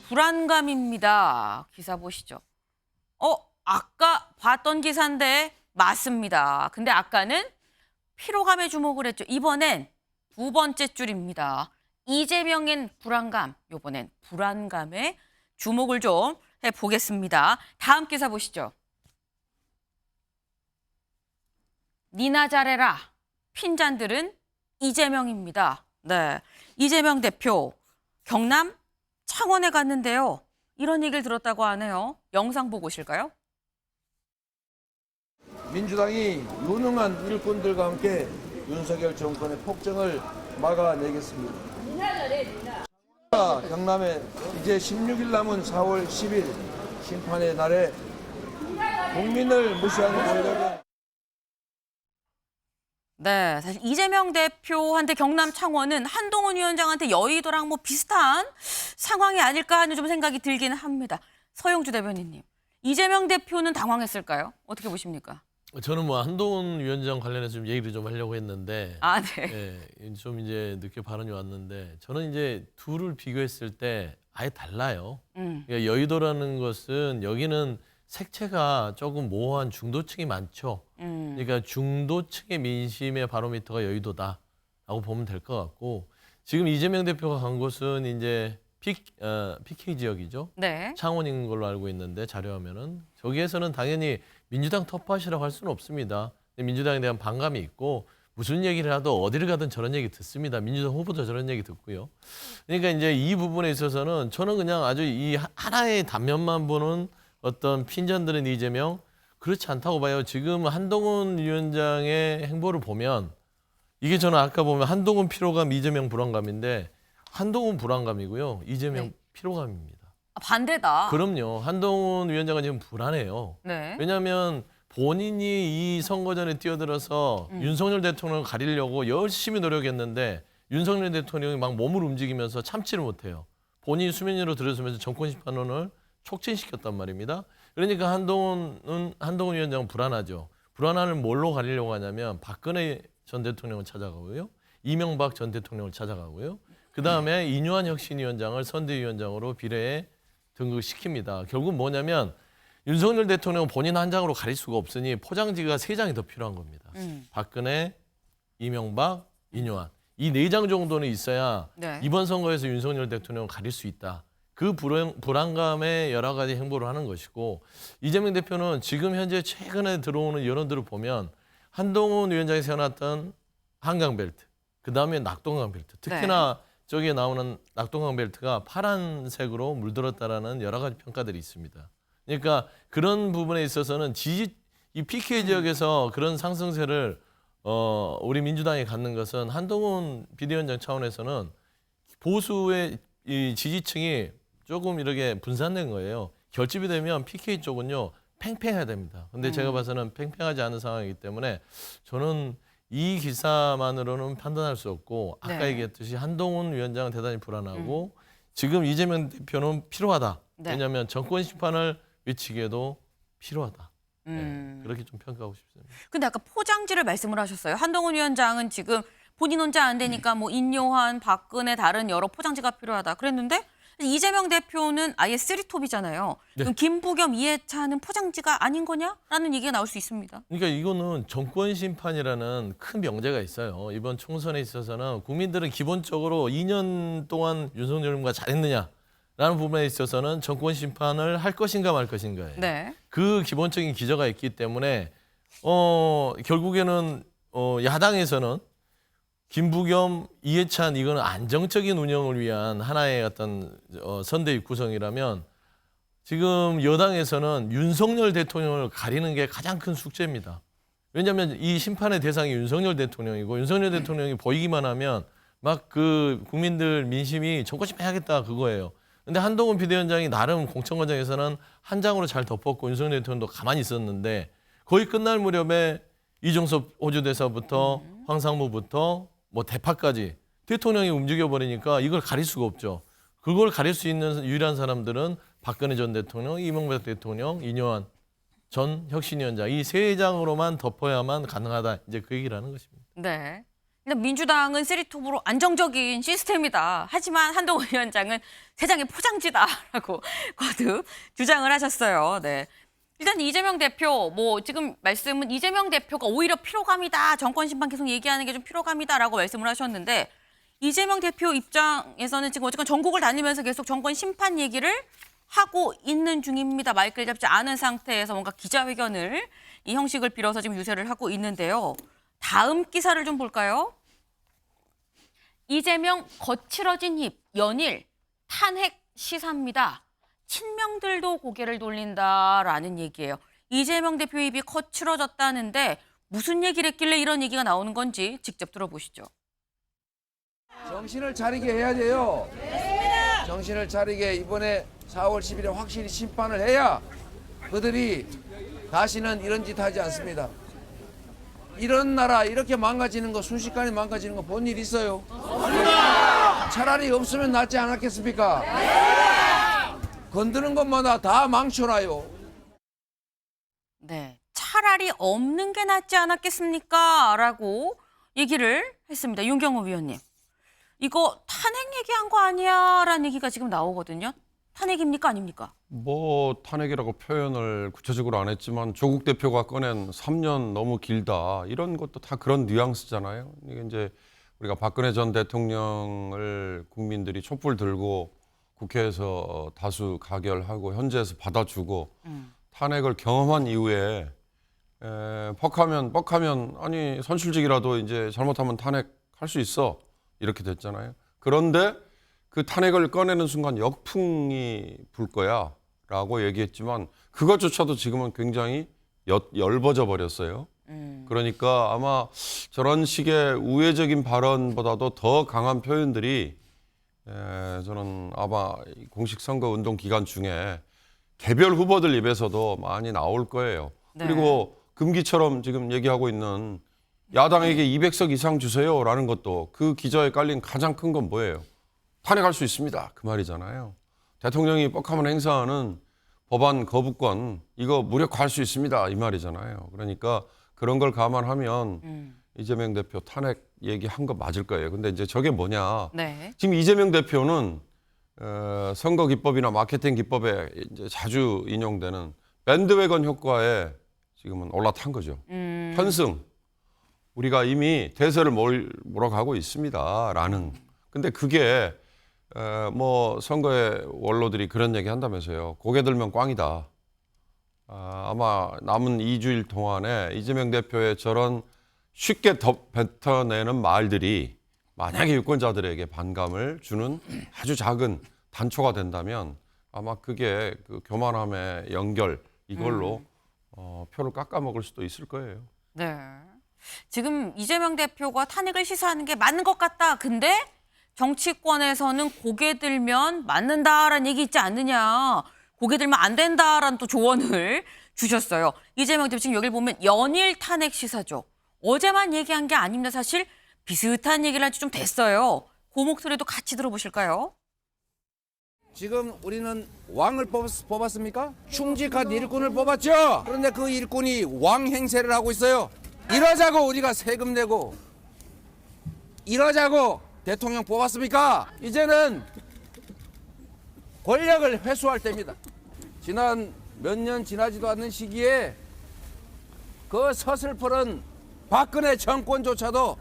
불안감입니다. 기사 보시죠. 아까 봤던 기사인데 맞습니다. 근데 아까는 피로감에 주목을 했죠. 이번엔 두 번째 줄입니다. 이재명엔 불안감, 이번엔 불안감에 주목을 좀 해보겠습니다. 다음 기사 보시죠. 니나 잘해라. 핀잔들은 이재명입니다. 네, 이재명 대표 경남 창원에 갔는데요. 이런 얘기를 들었다고 하네요. 영상 보고 오실까요? 민주당이 유능한 일꾼들과 함께 윤석열 정권의 폭정을 막아내겠습니다. 경남에 이제 16일 남은 4월 10일 심판의 날에 국민을 무시하는 권력은 네, 사실 이재명 대표한테 경남 창원은 한동훈 위원장한테 여의도랑 뭐 비슷한 상황이 아닐까 하는 좀 생각이 들긴 합니다. 서영주 대변인님, 이재명 대표는 당황했을까요? 어떻게 보십니까? 저는 뭐 한동훈 위원장 관련해서 좀 얘기를 좀 하려고 했는데, 아, 네. 좀 이제 늦게 발언이 왔는데, 저는 이제 둘을 비교했을 때 아예 달라요. 그러니까 여의도라는 것은 여기는 색채가 조금 모호한 중도층이 많죠. 그러니까 중도층의 민심의 바로미터가 여의도다라고 보면 될 것 같고, 지금 이재명 대표가 간 곳은 이제 PK 지역이죠. 네. 창원인 걸로 알고 있는데 자료하면은 저기에서는 당연히 민주당 텃밭이라고 할 수는 없습니다. 민주당에 대한 반감이 있고 무슨 얘기를 하도 어디를 가든 저런 얘기 듣습니다. 민주당 후보도 저런 얘기 듣고요. 그러니까 이제 이 부분에 있어서는 저는 그냥 아주 이 하나의 단면만 보는 어떤 핀잔들은 이재명 그렇지 않다고 봐요. 지금 한동훈 위원장의 행보를 보면 이게 저는 아까 보면 한동훈 피로감, 이재명 불안감인데 한동훈 불안감이고요. 이재명 네. 피로감입니다. 반대다. 그럼요. 한동훈 위원장은 지금 불안해요. 네. 왜냐하면 본인이 이 선거전에 뛰어들어서 윤석열 대통령을 가리려고 열심히 노력했는데 윤석열 대통령이 막 몸을 움직이면서 참지를 못해요. 본인이 수면 위로 들어서면서 정권심판원을 촉진시켰단 말입니다. 그러니까 한동훈 위원장은 불안하죠. 불안함을 뭘로 가리려고 하냐면 박근혜 전 대통령을 찾아가고요. 이명박 전 대통령을 찾아가고요. 그다음에 이뇨한 혁신위원장을 선대위원장으로 비례에 등극시킵니다. 결국 뭐냐면 윤석열 대통령은 본인 한 장으로 가릴 수가 없으니 포장지가 3장이 더 필요한 겁니다. 박근혜, 이명박, 이뇨한. 이 4장 정도는 있어야 네. 이번 선거에서 윤석열 대통령을 가릴 수 있다. 그 불안감에 여러 가지 행보를 하는 것이고 이재명 대표는 지금 현재 최근에 들어오는 여론들을 보면 한동훈 위원장이 세워놨던 한강벨트, 그다음에 낙동강벨트, 특히나 저기에 나오는 낙동강벨트가 파란색으로 물들었다라는 여러 가지 평가들이 있습니다. 그러니까 그런 부분에 있어서는 이 PK 지역에서 그런 상승세를 우리 민주당이 갖는 것은 한동훈 비대위원장 차원에서는 보수의 이 지지층이 조금 이렇게 분산된 거예요. 결집이 되면 PK 쪽은요 팽팽해야 됩니다. 근데 제가 봐서는 팽팽하지 않은 상황이기 때문에 저는 이 기사만으로는 판단할 수 없고 아까 네. 얘기했듯이 한동훈 위원장은 대단히 불안하고 지금 이재명 대표는 필요하다. 네. 왜냐하면 정권 심판을 외치기에도 필요하다. 음. 그렇게 좀 평가하고 싶습니다. 근데 아까 포장지를 말씀을 하셨어요. 한동훈 위원장은 지금 본인 혼자 안 되니까 뭐 인요한, 박근혜 다른 여러 포장지가 필요하다 그랬는데 이재명 대표는 아예 쓰리톱이잖아요. 네. 그럼 김부겸, 이해찬은 포장지가 아닌 거냐라는 얘기가 나올 수 있습니다. 그러니까 이거는 정권 심판이라는 큰 명제가 있어요. 이번 총선에 있어서는 국민들은 기본적으로 2년 동안 윤석열과 잘했느냐라는 부분에 있어서는 정권 심판을 할 것인가 말 것인가예요. 네. 그 기본적인 기저가 있기 때문에 결국에는 야당에서는 김부겸, 이해찬 이거는 안정적인 운영을 위한 하나의 어떤 선대위 구성이라면 지금 여당에서는 윤석열 대통령을 가리는 게 가장 큰 숙제입니다. 왜냐하면 이 심판의 대상이 윤석열 대통령이고 윤석열 대통령이 보이기만 하면 막 그 국민들 민심이 정권 심판하겠다 그거예요. 근데 한동훈 비대위원장이 나름 공천 과정에서는 한 장으로 잘 덮었고 윤석열 대통령도 가만히 있었는데 거의 끝날 무렵에 이종섭 호주대사부터 황상무부터 뭐 대파까지 대통령이 움직여버리니까 이걸 가릴 수가 없죠. 그걸 가릴 수 있는 유일한 사람들은 박근혜 전 대통령, 이명박 대통령, 이뇨한 전 혁신위원장 이 3장으로만 덮어야만 가능하다. 이제 그 얘기를 하는 것입니다. 네. 근데 민주당은 쓰리톱으로 안정적인 시스템이다. 하지만 한동훈 위원장은 세상의 포장지다라고 거듭 주장을 하셨어요. 네. 일단 이재명 대표, 뭐 지금 말씀은 이재명 대표가 오히려 피로감이다. 정권 심판 계속 얘기하는 게 좀 피로감이다라고 말씀을 하셨는데 이재명 대표 입장에서는 지금 어쨌건 전국을 다니면서 계속 정권 심판 얘기를 하고 있는 중입니다. 마이크를 잡지 않은 상태에서 뭔가 기자회견을 이 형식을 빌어서 지금 유세를 하고 있는데요. 다음 기사를 좀 볼까요? 이재명 거칠어진 입, 연일 탄핵 시사입니다. 친명들도 고개를 돌린다라는 얘기예요. 이재명 대표 입이 거칠어졌다는데 무슨 얘기를 했길래 이런 얘기가 나오는 건지 직접 들어보시죠. 정신을 차리게 해야 돼요. 정신을 차리게 이번에 4월 10일에 확실히 심판을 해야 그들이 다시는 이런 짓 하지 않습니다. 이런 나라 이렇게 망가지는 거 순식간에 망가지는 거 본 일 있어요? 차라리 없으면 낫지 않았겠습니까? 건드는 것마다 다 망쳐놔요. 네, 차라리 없는 게 낫지 않았겠습니까? 라고 얘기를 했습니다. 윤경호 위원님. 이거 탄핵 얘기한 거 아니야? 라는 얘기가 지금 나오거든요. 탄핵입니까? 아닙니까? 뭐 탄핵이라고 표현을 구체적으로 안 했지만 조국 대표가 꺼낸 3년 너무 길다 이런 것도 다 그런 뉘앙스잖아요. 이게 이제 우리가 박근혜 전 대통령을 국민들이 촛불 들고 국회에서 다수 가결하고 현재에서 받아주고 탄핵을 경험한 이후에 뻑하면 아니 선출직이라도 이제 잘못하면 탄핵할 수 있어 이렇게 됐잖아요. 그런데 그 탄핵을 꺼내는 순간 역풍이 불 거야 라고 얘기했지만 그것조차도 지금은 굉장히 엷어져 버렸어요. 그러니까 아마 저런 식의 우회적인 발언보다도 더 강한 표현들이 저는 아마 공식 선거 운동 기간 중에 개별 후보들 입에서도 많이 나올 거예요. 네. 그리고 금기처럼 지금 얘기하고 있는 야당에게 200석 이상 주세요라는 것도 그 기저에 깔린 가장 큰 건 뭐예요? 탄핵할 수 있습니다. 그 말이잖아요. 대통령이 뻑하면 행사하는 법안 거부권 이거 무력화할 수 있습니다. 이 말이잖아요. 그러니까 그런 걸 감안하면 이재명 대표 탄핵 얘기한 거 맞을 거예요. 근데 이제 저게 뭐냐? 네. 지금 이재명 대표는 선거 기법이나 마케팅 기법에 이제 자주 인용되는 밴드웨건 효과에 지금은 올라탄 거죠. 편승. 우리가 이미 대세를 몰아가고 있습니다라는. 근데 그게 뭐 선거의 원로들이 그런 얘기 한다면서요. 고개 들면 꽝이다. 아마 남은 2주일 동안에 이재명 대표의 저런 쉽게 뱉어내는 말들이 만약에 유권자들에게 반감을 주는 아주 작은 단초가 된다면 아마 그게 그 교만함의 연결 이걸로 표를 깎아먹을 수도 있을 거예요. 네. 지금 이재명 대표가 탄핵을 시사하는 게 맞는 것 같다. 근데 정치권에서는 고개 들면 맞는다라는 얘기 있지 않느냐. 고개 들면 안 된다라는 또 조언을 주셨어요. 이재명 대표 지금 여기를 보면 연일 탄핵 시사죠. 어제만 얘기한 게 아닙니다. 사실 비슷한 얘기를 한 지 좀 됐어요. 그 목소리도 같이 들어보실까요? 지금 우리는 왕을 뽑았습니까? 충직한 일꾼을 뽑았죠. 그런데 그 일꾼이 왕 행세를 하고 있어요. 이러자고 우리가 세금 내고 이러자고 대통령 뽑았습니까? 이제는 권력을 회수할 때입니다. 지난 몇 년 지나지도 않는 시기에 그 서슬퍼런 박근혜 정권조차도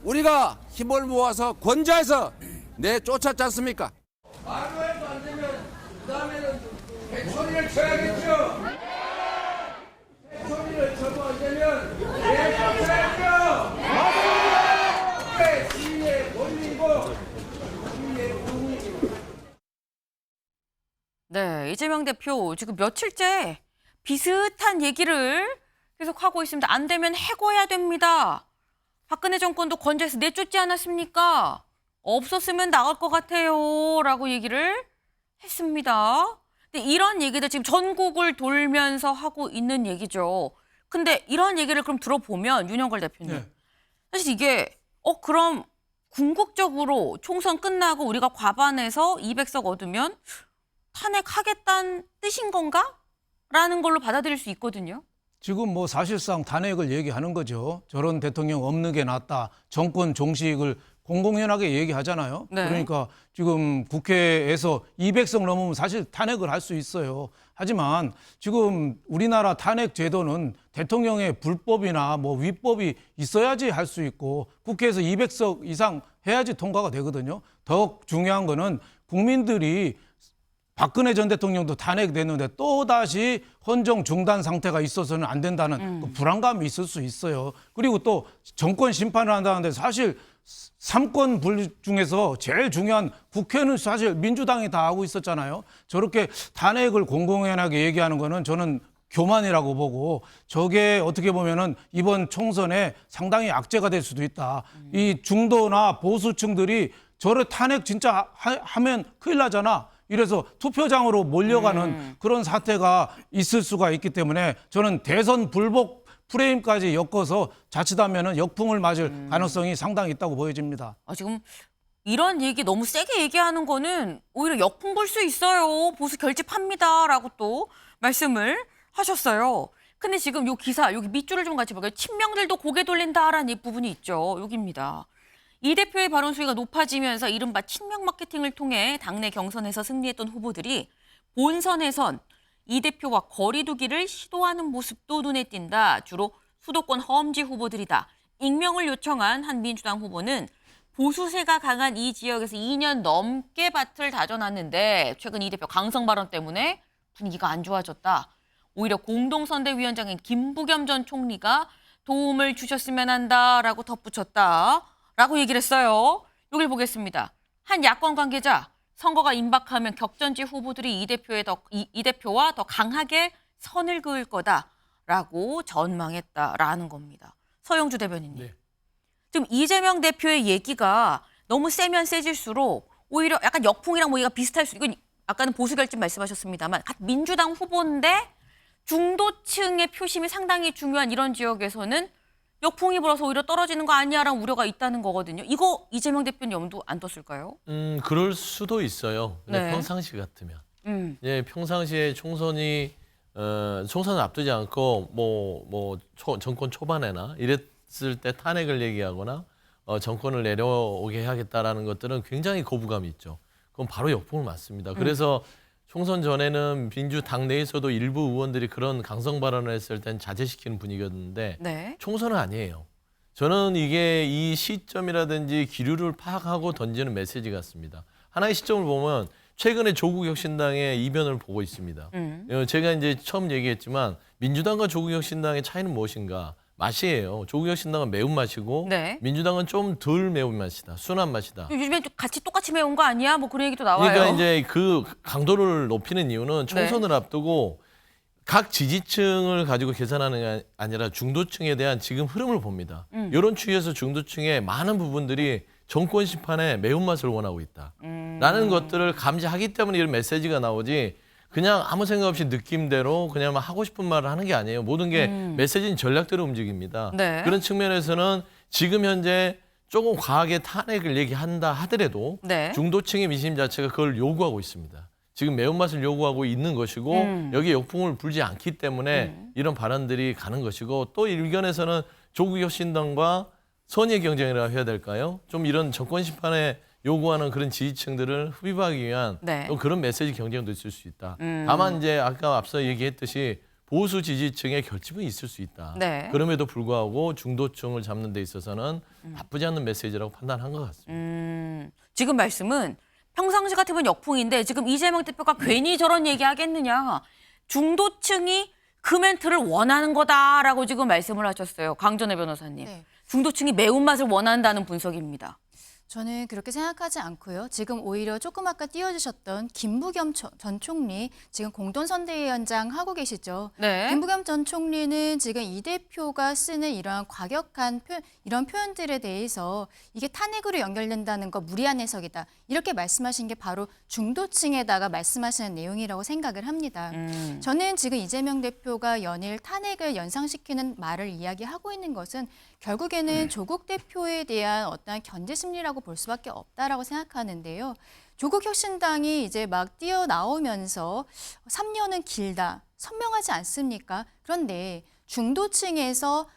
우리가 힘을 모아서 권좌해서 내쫓았지 않습니까? 말로해도 안 되면 그 다음에는 개소리를 쳐야겠죠. 개소리를 쳐도 안 되면 내쫓아야죠. 맞아요. 시위의 권리고 시위의 권리고. 네, 이재명 대표 지금 며칠째 비슷한 얘기를 계속 하고 있습니다. 안 되면 해고해야 됩니다. 박근혜 정권도 건재해서 내쫓지 않았습니까? 없었으면 나갈 것 같아요. 라고 얘기를 했습니다. 근데 이런 얘기들 지금 전국을 돌면서 하고 있는 얘기죠. 근데 이런 얘기를 그럼 들어보면 윤영걸 대표님. 네. 사실 이게 그럼 궁극적으로 총선 끝나고 우리가 과반에서 200석 얻으면 탄핵하겠다는 뜻인 건가? 라는 걸로 받아들일 수 있거든요. 지금 뭐 사실상 탄핵을 얘기하는 거죠. 저런 대통령 없는 게 낫다. 정권 종식을 공공연하게 얘기하잖아요. 네. 그러니까 지금 국회에서 200석 넘으면 사실 탄핵을 할 수 있어요. 하지만 지금 우리나라 탄핵 제도는 대통령의 불법이나 뭐 위법이 있어야지 할 수 있고 국회에서 200석 이상 해야지 통과가 되거든요. 더 중요한 거는 국민들이 박근혜 전 대통령도 탄핵됐는데 또다시 헌정 중단 상태가 있어서는 안 된다는 그 불안감이 있을 수 있어요. 그리고 또 정권 심판을 한다는데 사실 3권 분 중에서 제일 중요한 국회는 사실 민주당이 다 하고 있었잖아요. 저렇게 탄핵을 공공연하게 얘기하는 거는 저는 교만이라고 보고 저게 어떻게 보면은 이번 총선에 상당히 악재가 될 수도 있다. 이 중도나 보수층들이 저를 탄핵 진짜 하면 큰일 나잖아. 이래서 투표장으로 몰려가는 그런 사태가 있을 수가 있기 때문에 저는 대선 불복 프레임까지 엮어서 자칫하면 역풍을 맞을 가능성이 상당히 있다고 보여집니다. 지금 이런 얘기 너무 세게 얘기하는 거는 오히려 역풍 불 수 있어요. 보수 결집합니다라고 또 말씀을 하셨어요. 근데 지금 요 기사 여기 밑줄을 좀 같이 볼게요. 친명들도 고개 돌린다라는 이 부분이 있죠. 여기입니다. 이 대표의 발언 수위가 높아지면서 이른바 친명 마케팅을 통해 당내 경선에서 승리했던 후보들이 본선에선 이 대표와 거리 두기를 시도하는 모습도 눈에 띈다. 주로 수도권 험지 후보들이다. 익명을 요청한 한 민주당 후보는 보수세가 강한 이 지역에서 2년 넘게 밭을 다져놨는데 최근 이 대표 강성 발언 때문에 분위기가 안 좋아졌다. 오히려 공동선대위원장인 김부겸 전 총리가 도움을 주셨으면 한다라고 덧붙였다. 라고 얘기를 했어요. 여기를 보겠습니다. 한 야권 관계자, 선거가 임박하면 격전지 후보들이 이 대표와 더 강하게 선을 그을 거다라고 전망했다라는 겁니다. 서영주 대변인님. 네. 지금 이재명 대표의 얘기가 너무 세면 세질수록 오히려 약간 역풍이랑 뭐 얘가 비슷할 수, 이건 아까는 보수 결집 말씀하셨습니다만 민주당 후보인데 중도층의 표심이 상당히 중요한 이런 지역에서는 역풍이 불어서 오히려 떨어지는 거 아니야라는 우려가 있다는 거거든요. 이거 이재명 대표는 염두 안 뒀을까요? 그럴 수도 있어요. 근데 네. 평상시 같으면. 예, 평상시에 총선을 앞두지 않고 정권 초반에나 이랬을 때 탄핵을 얘기하거나 정권을 내려오게 해야겠다라는 것들은 굉장히 거부감이 있죠. 그건 바로 역풍을 맞습니다. 그래서 총선 전에는 민주당 내에서도 일부 의원들이 그런 강성 발언을 했을 땐 자제시키는 분위기였는데 네. 총선은 아니에요. 저는 이게 이 시점이라든지 기류를 파악하고 던지는 메시지 같습니다. 하나의 시점을 보면 최근에 조국혁신당의 이변을 보고 있습니다. 제가 이제 처음 얘기했지만 민주당과 조국혁신당의 차이는 무엇인가? 맛이에요. 조국혁신당은 매운맛이고 네. 민주당은 좀 덜 매운맛이다. 순한 맛이다. 요즘에 같이 똑같이 매운 거 아니야? 뭐 그런 얘기도 나와요. 그러니까 이제 그 강도를 높이는 이유는 총선을 앞두고 각 지지층을 가지고 계산하는 게 아니라 중도층에 대한 지금 흐름을 봅니다. 이런 추이에서 중도층의 많은 부분들이 정권 심판에 매운맛을 원하고 있다. 라는 것들을 감지하기 때문에 이런 메시지가 나오지 그냥 아무 생각 없이 느낌대로 그냥 막 하고 싶은 말을 하는 게 아니에요. 모든 게 메시지는 전략대로 움직입니다. 네. 그런 측면에서는 지금 현재 조금 과하게 탄핵을 얘기한다 하더라도 네. 중도층의 민심 자체가 그걸 요구하고 있습니다. 지금 매운맛을 요구하고 있는 것이고 여기에 역풍을 불지 않기 때문에 이런 발언들이 가는 것이고 또 일견에서는 조국혁신당과 선의의 경쟁이라고 해야 될까요? 좀 이런 정권 심판에 요구하는 그런 지지층들을 흡입하기 위한 네. 또 그런 메시지 경쟁도 있을 수 있다. 다만 이제 아까 앞서 얘기했듯이 보수 지지층의 결집은 있을 수 있다. 네. 그럼에도 불구하고 중도층을 잡는 데 있어서는 나쁘지 않는 메시지라고 판단한 것 같습니다. 지금 말씀은 평상시 같으면 역풍인데 지금 이재명 대표가 괜히 저런 얘기하겠느냐. 중도층이 그 멘트를 원하는 거다라고 지금 말씀을 하셨어요. 강전혜 변호사님. 네. 중도층이 매운맛을 원한다는 분석입니다. 저는 그렇게 생각하지 않고요. 지금 오히려 조금 아까 띄워주셨던 김부겸 전 총리 지금 공동선대위원장 하고 계시죠. 네. 김부겸 전 총리는 지금 이 대표가 쓰는 이러한 과격한 이런 표현들에 대해서 이게 탄핵으로 연결된다는 거 무리한 해석이다. 이렇게 말씀하신 게 바로 중도층에다가 말씀하시는 내용이라고 생각을 합니다. 저는 지금 이재명 대표가 연일 탄핵을 연상시키는 말을 이야기하고 있는 것은 결국에는 조국 대표에 대한 어떠한 견제 심리라고 볼 수밖에 없다라고 생각하는데요. 조국 혁신당이 이제 막 뛰어나오면서 3년은 길다, 선명하지 않습니까? 그런데 중도층에서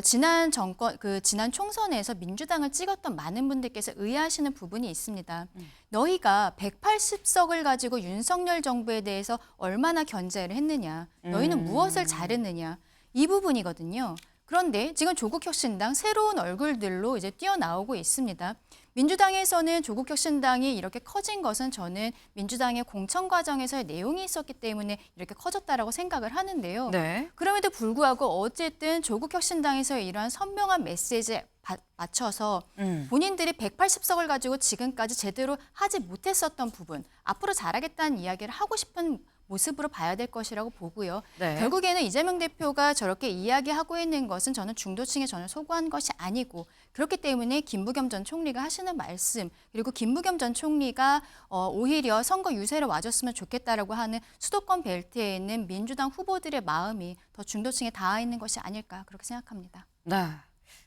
지난 정권 지난 총선에서 민주당을 찍었던 많은 분들께서 의아하시는 부분이 있습니다. 너희가 180석을 가지고 윤석열 정부에 대해서 얼마나 견제를 했느냐, 너희는 무엇을 잘했느냐, 이 부분이거든요. 그런데 지금 조국혁신당 새로운 얼굴들로 이제 뛰어나오고 있습니다. 민주당에서는 조국혁신당이 이렇게 커진 것은 저는 민주당의 공천 과정에서의 내용이 있었기 때문에 이렇게 커졌다라고 생각을 하는데요. 네. 그럼에도 불구하고 어쨌든 조국혁신당에서의 이러한 선명한 메시지에 맞춰서 본인들이 180석을 가지고 지금까지 제대로 하지 못했었던 부분, 앞으로 잘하겠다는 이야기를 하고 싶은 모습으로 봐야 될 것이라고 보고요. 네. 결국에는 이재명 대표가 저렇게 이야기하고 있는 것은 저는 중도층에 전혀 소구한 것이 아니고, 그렇기 때문에 김부겸 전 총리가 하시는 말씀, 그리고 김부겸 전 총리가 오히려 선거 유세를 와줬으면 좋겠다라고 하는 수도권 벨트에 있는 민주당 후보들의 마음이 더 중도층에 닿아 있는 것이 아닐까, 그렇게 생각합니다. 네.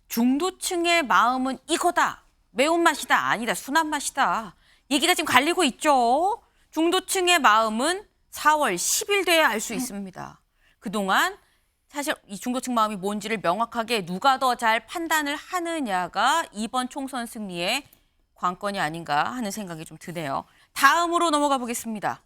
중도층의 마음은 이거다. 매운맛이다. 아니다. 순한 맛이다. 얘기가 지금 갈리고 있죠. 중도층의 마음은 4월 10일 돼야 알 수 있습니다. 그동안 사실 이 중도층 마음이 뭔지를 명확하게 누가 더 잘 판단을 하느냐가 이번 총선 승리의 관건이 아닌가 하는 생각이 좀 드네요. 다음으로 넘어가 보겠습니다.